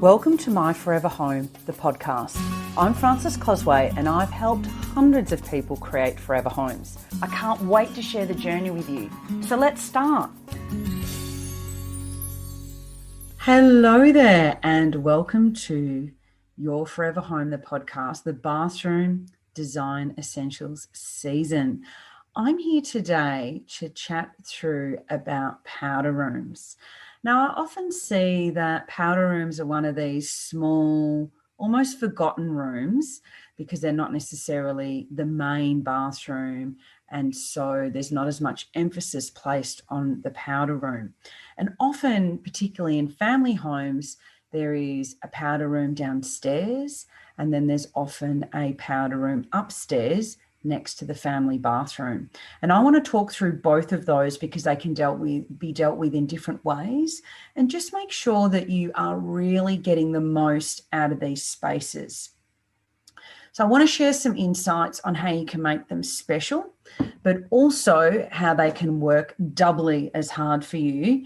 Welcome to My Forever Home, the podcast. I'm Frances Cosway and I've helped hundreds of people create forever homes. I can't wait to share the journey with you. So let's start. Hello there and welcome to Your Forever Home, the podcast, the Bathroom Design Essentials season. I'm here today to chat through about powder rooms. Now, I often see that powder rooms are one of these small, almost forgotten rooms because they're not necessarily the main bathroom, and so there's not as much emphasis placed on the powder room. And often, particularly in family homes, there is a powder room downstairs, and then there's often a powder room upstairs next to the family bathroom. And I want to talk through both of those because they can be dealt with in different ways, and just make sure that you are really getting the most out of these spaces. So I want to share some insights on how you can make them special, but also how they can work doubly as hard for you.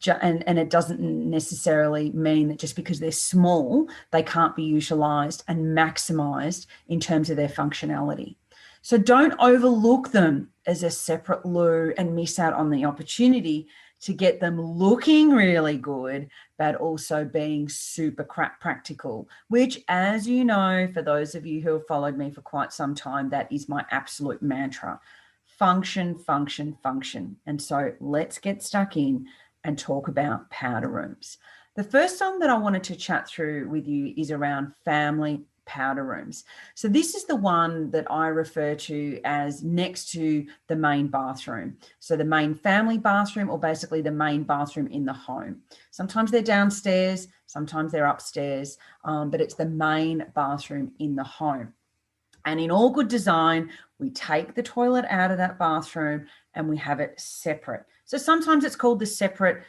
And it doesn't necessarily mean that just because they're small, they can't be utilised and maximised in terms of their functionality. So don't overlook them as a separate loo and miss out on the opportunity to get them looking really good, but also being super practical, which, as you know, for those of you who have followed me for quite some time, that is my absolute mantra. Function, function, function. And so let's get stuck in and talk about powder rooms. The first one that I wanted to chat through with you is around family powder rooms. So this is the one that I refer to as next to the main bathroom. So the main family bathroom, or basically the main bathroom in the home. Sometimes they're downstairs, sometimes they're upstairs, but it's the main bathroom in the home. And in all good design, we take the toilet out of that bathroom and we have it separate. So sometimes it's called the separate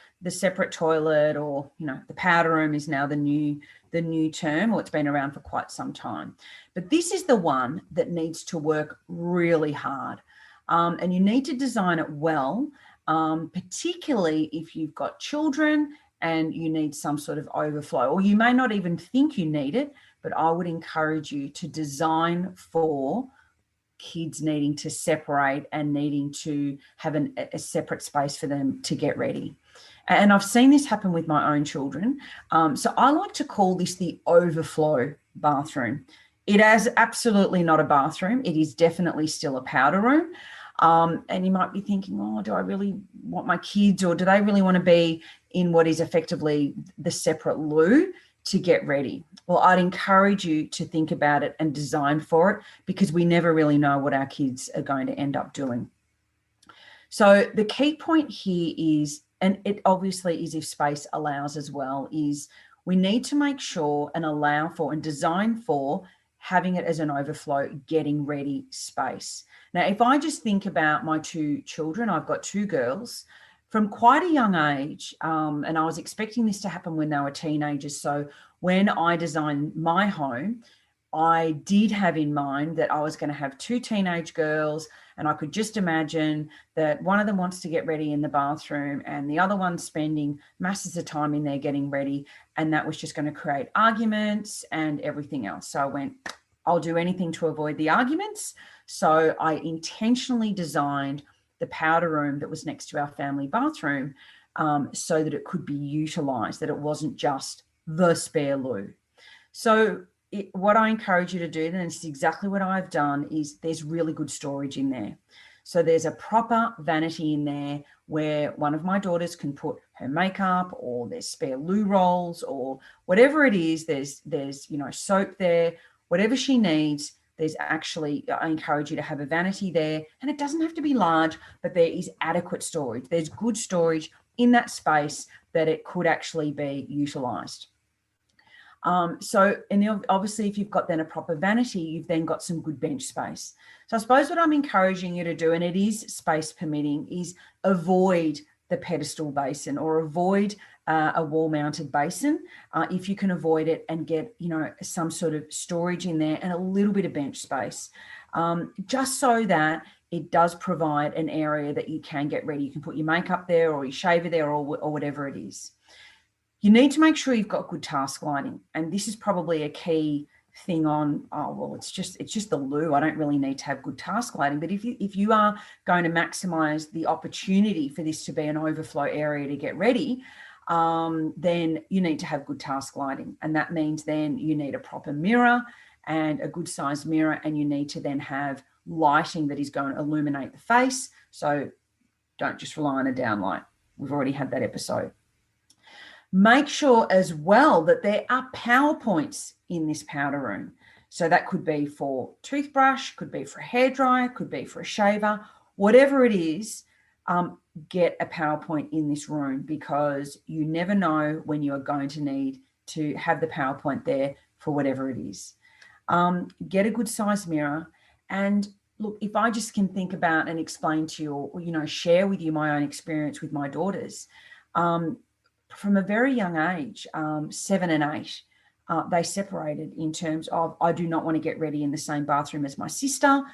toilet, or the powder room is now the new term, or it's been around for quite some time. But this is the one that needs to work really hard, and you need to design it well, particularly if you've got children and you need some sort of overflow, or you may not even think you need it, but I would encourage you to design for kids needing to separate and needing to have a separate space for them to get ready. And I've seen this happen with my own children. So I like to call this the overflow bathroom. It is absolutely not a bathroom. It is definitely still a powder room. And you might be thinking, oh, do I really want my kids, or do they really want to be in what is effectively the separate loo to get ready? Well, I'd encourage you to think about it and design for it, because we never really know what our kids are going to end up doing. So the key point here is, and it obviously is if space allows as well, is we need to make sure and allow for and design for having it as an overflow, getting ready space. Now, if I just think about my two children, I've got two girls from quite a young age, and I was expecting this to happen when they were teenagers. So when I designed my home, I did have in mind that I was going to have two teenage girls, and I could just imagine that one of them wants to get ready in the bathroom and the other one's spending masses of time in there getting ready, and that was just going to create arguments and everything else. So I went, I'll do anything to avoid the arguments. So I intentionally designed the powder room that was next to our family bathroom so that it could be utilised, that it wasn't just the spare loo. So what I encourage you to do, and it's exactly what I've done, is there's really good storage in there. So there's a proper vanity in there where one of my daughters can put her makeup, or there's spare loo rolls, or whatever it is. There's soap there, whatever she needs. There's actually, I encourage you to have a vanity there, and it doesn't have to be large, but there is adequate storage. There's good storage in that space that it could actually be utilised. And obviously if you've got then a proper vanity, you've then got some good bench space. So I suppose what I'm encouraging you to do, and it is space permitting, is avoid the pedestal basin, or avoid a wall-mounted basin if you can avoid it, and get some sort of storage in there and a little bit of bench space, just so that it does provide an area that you can get ready. You can put your makeup there, or your shaver there, or whatever it is. You need to make sure you've got good task lighting. And this is probably a key thing on, oh, well, it's just the loo. I don't really need to have good task lighting. But if you are going to maximize the opportunity for this to be an overflow area to get ready, then you need to have good task lighting. And that means then you need a proper mirror and a good sized mirror, and you need to then have lighting that is going to illuminate the face. So don't just rely on a downlight. We've already had that episode. Make sure as well that there are power points in this powder room. So that could be for toothbrush, could be for a hairdryer, could be for a shaver, whatever it is, get a power point in this room, because you never know when you are going to need to have the power point there for whatever it is. Get a good size mirror. And look, if I just can think about and explain to you, or share with you my own experience with my daughters, from a very young age, 7 and 8, they separated in terms of, I do not want to get ready in the same bathroom as my sister.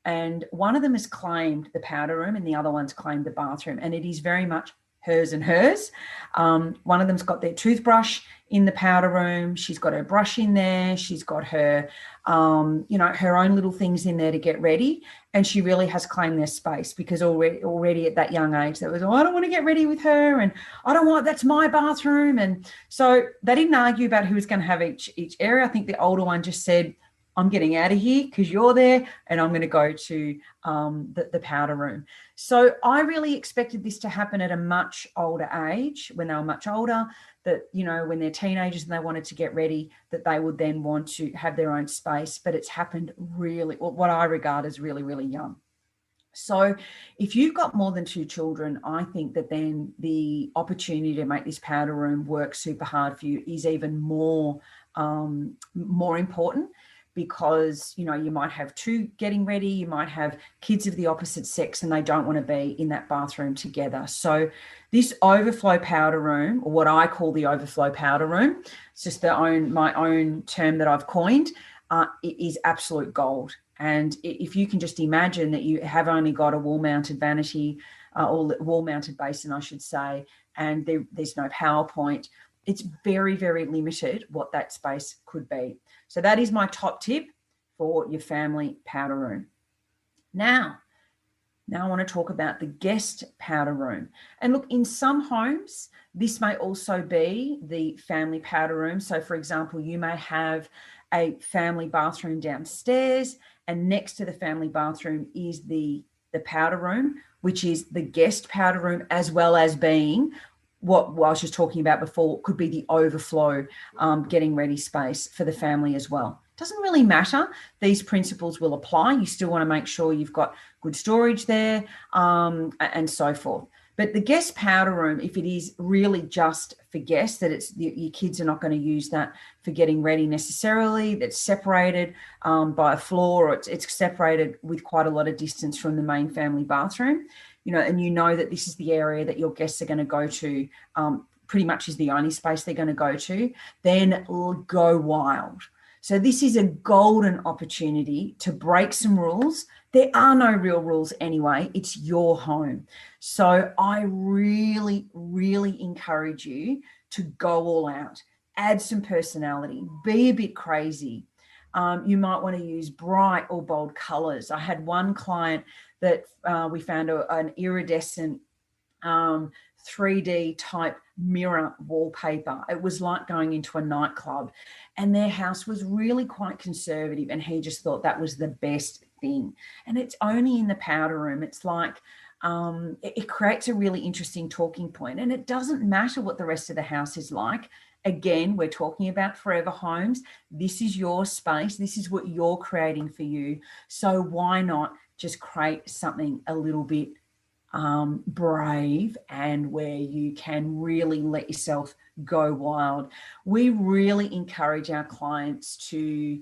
And one of them has claimed the powder room and the other one's claimed the bathroom. And it is very much hers and hers. One of them's got their toothbrush in the powder room. She's got her brush in there. She's got her, her own little things in there to get ready. And she really has claimed their space, because already at that young age, that was, oh, I don't want to get ready with her, and that's my bathroom. And so they didn't argue about who was going to have each area. I think the older one just said, I'm getting out of here because you're there, and I'm going to go to the powder room. So I really expected this to happen at a much older age, when they were much older, that, when they're teenagers and they wanted to get ready, that they would then want to have their own space. But it's happened really, what I regard as really, really young. So if you've got more than 2 children, I think that then the opportunity to make this powder room work super hard for you is even more important, because, you might have 2 getting ready, you might have kids of the opposite sex, and they don't want to be in that bathroom together. So this overflow powder room, or what I call the overflow powder room, it's just my own term that I've coined, it is absolute gold. And if you can just imagine that you have only got a wall-mounted vanity, or wall-mounted basin, I should say, and there's no PowerPoint, it's very, very limited what that space could be. So that is my top tip for your family powder room. Now I want to talk about the guest powder room. And look, in some homes, this may also be the family powder room. So for example, you may have a family bathroom downstairs, and next to the family bathroom is the powder room, which is the guest powder room, as well as being what I was just talking about before, could be the overflow getting ready space for the family as well. Doesn't really matter. These principles will apply. You still want to make sure you've got good storage there, and so forth. But the guest powder room, if it is really just for guests, that it's your kids are not going to use that for getting ready necessarily, that's separated by a floor, or it's separated with quite a lot of distance from the main family bathroom, and that this is the area that your guests are going to go to, pretty much is the only space they're going to go to, then go wild. So this is a golden opportunity to break some rules. There are no real rules anyway. It's your home. So I really, really encourage you to go all out, add some personality, be a bit crazy. You might want to use bright or bold colors. I had one client that we found an iridescent 3D type mirror wallpaper. It was like going into a nightclub, and their house was really quite conservative, and he just thought that was the best thing. And it's only in the powder room. It's like it creates a really interesting talking point, and it doesn't matter what the rest of the house is like. Again, we're talking about forever homes. This is your space. This is what you're creating for you. So why not just create something a little bit brave, and where you can really let yourself go wild. We really encourage our clients to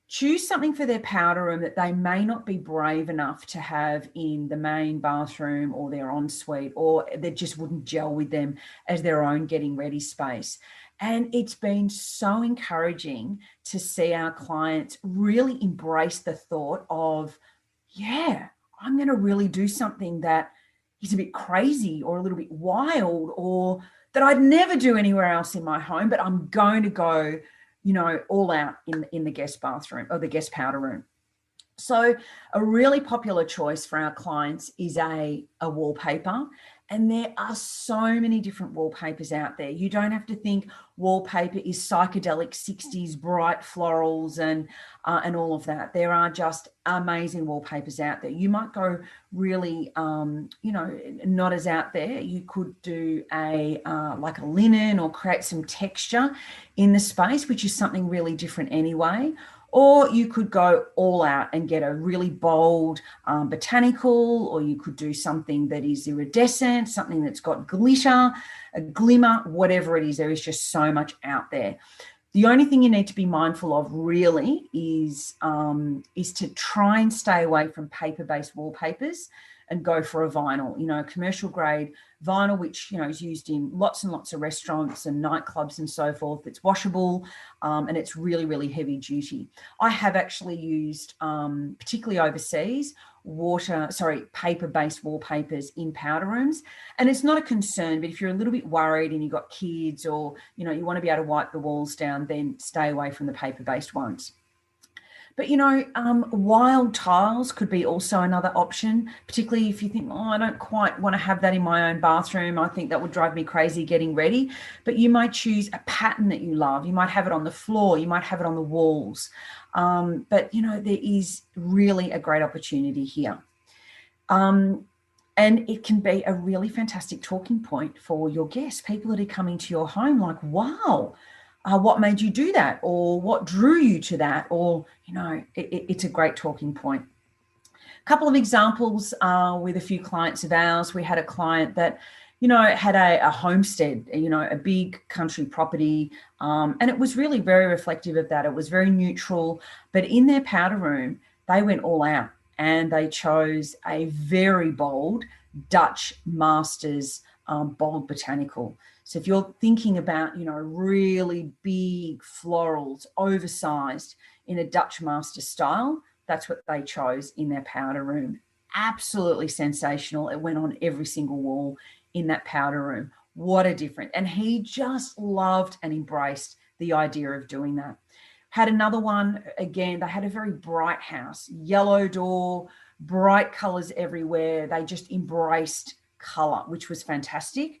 choose something for their powder room that they may not be brave enough to have in the main bathroom or their ensuite, or that just wouldn't gel with them as their own getting ready space. And it's been so encouraging to see our clients really embrace the thought of, yeah, I'm going to really do something that is a bit crazy or a little bit wild, or that I'd never do anywhere else in my home, but I'm going to go, all out in the guest bathroom or the guest powder room. So a really popular choice for our clients is a wallpaper. And there are so many different wallpapers out there. You don't have to think wallpaper is psychedelic 60s, bright florals and all of that. There are just amazing wallpapers out there. You might go really, not as out there. You could do like a linen or create some texture in the space, which is something really different anyway. Or you could go all out and get a really bold botanical, or you could do something that is iridescent, something that's got glitter, a glimmer, whatever it is. There is just so much out there. The only thing you need to be mindful of really is to try and stay away from paper-based wallpapers and go for a vinyl, commercial grade vinyl, which, is used in lots and lots of restaurants and nightclubs and so forth. It's washable and it's really, really heavy duty. I have actually used, particularly overseas, paper-based wallpapers in powder rooms. And it's not a concern, but if you're a little bit worried and you've got kids or, you want to be able to wipe the walls down, then stay away from the paper-based ones. But, wild tiles could be also another option, particularly if you think, I don't quite want to have that in my own bathroom. I think that would drive me crazy getting ready. But you might choose a pattern that you love. You might have it on the floor. You might have it on the walls. But, there is really a great opportunity here. And it can be a really fantastic talking point for your guests, people that are coming to your home like, wow, what made you do that? Or what drew you to that? Or, it's a great talking point. A couple of examples with a few clients of ours. We had a client that, had a homestead, a big country property. And it was really very reflective of that. It was very neutral. But in their powder room, they went all out and they chose a very bold Dutch Masters bold botanical. So if you're thinking about, really big florals, oversized in a Dutch master style, that's what they chose in their powder room. Absolutely sensational. It went on every single wall in that powder room. What a difference. And he just loved and embraced the idea of doing that. Had another one, again, they had a very bright house, yellow door, bright colors everywhere. They just embraced color, which was fantastic.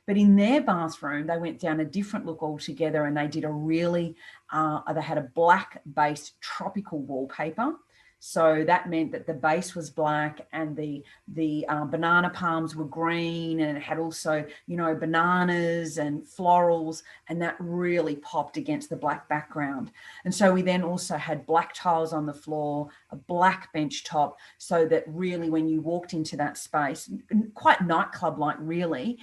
But in their bathroom, they went down a different look altogether and they did they had a black-based tropical wallpaper. So that meant that the base was black and the banana palms were green, and it had also, bananas and florals, and that really popped against the black background. And so we then also had black tiles on the floor, a black bench top, so that really when you walked into that space, quite nightclub-like really,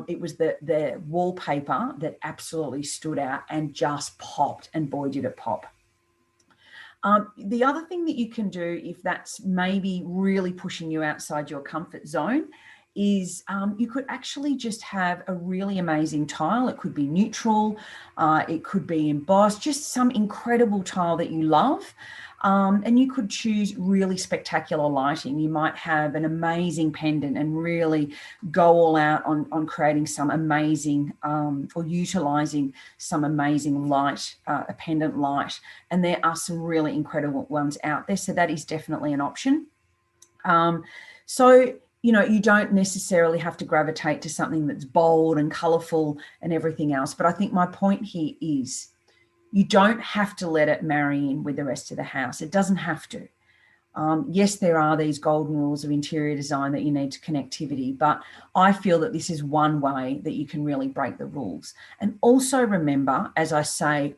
it was the wallpaper that absolutely stood out and just popped, and boy, did it pop. The other thing that you can do, if that's maybe really pushing you outside your comfort zone, is you could actually just have a really amazing tile. It could be neutral, it could be embossed, just some incredible tile that you love. And you could choose really spectacular lighting. You might have an amazing pendant and really go all out on creating some amazing or utilising some amazing light, a pendant light. And there are some really incredible ones out there. So that is definitely an option. You don't necessarily have to gravitate to something that's bold and colourful and everything else. But I think my point here is, you don't have to let it marry in with the rest of the house. It doesn't have to. Yes, there are these golden rules of interior design that you need to connectivity, but I feel that this is one way that you can really break the rules. And also remember, as I say,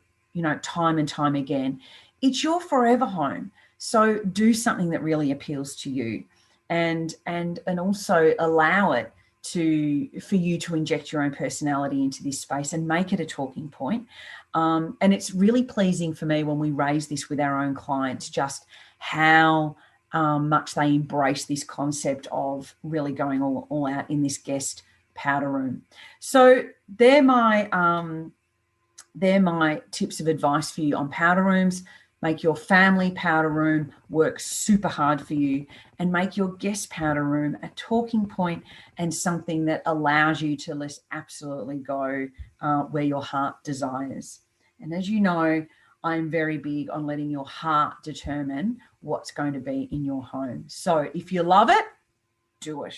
time and time again, it's your forever home. So do something that really appeals to you, and also allow it for you to inject your own personality into this space and make it a talking point. And it's really pleasing for me when we raise this with our own clients, just how much they embrace this concept of really going all out in this guest powder room. So they're my tips of advice for you on powder rooms. Make your family powder room work super hard for you, and make your guest powder room a talking point and something that allows you to just absolutely go where your heart desires. And as you know, I'm very big on letting your heart determine what's going to be in your home. So if you love it, do it.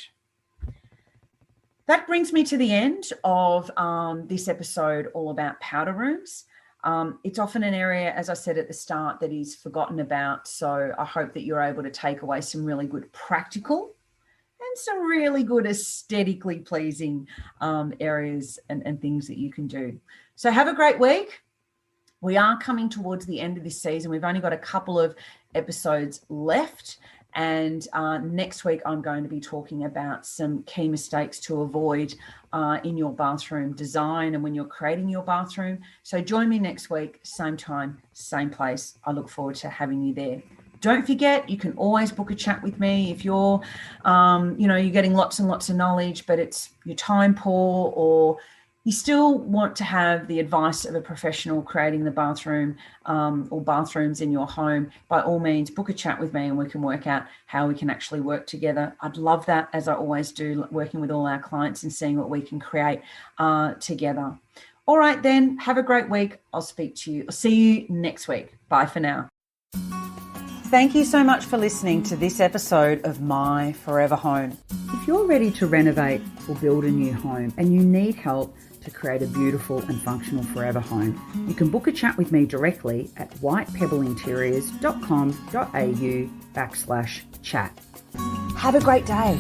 That brings me to the end of this episode all about powder rooms. It's often an area, as I said at the start, that is forgotten about. So I hope that you're able to take away some really good practical and some really good aesthetically pleasing areas and things that you can do. So have a great week. We are coming towards the end of this season. We've only got a couple of episodes left. And next week, I'm going to be talking about some key mistakes to avoid in your bathroom design and when you're creating your bathroom. So join me next week, same time, same place. I look forward to having you there. Don't forget, you can always book a chat with me if you're, you're getting lots and lots of knowledge, but it's your time poor, or you still want to have the advice of a professional creating the bathroom or bathrooms in your home. By all means, book a chat with me and we can work out how we can actually work together. I'd love that, as I always do, working with all our clients and seeing what we can create together. All right, then, have a great week. I'll speak to you. I'll see you next week. Bye for now. Thank you so much for listening to this episode of My Forever Home. If you're ready to renovate or build a new home and you need help to create a beautiful and functional forever home, you can book a chat with me directly at whitepebbleinteriors.com.au/chat. Have a great day.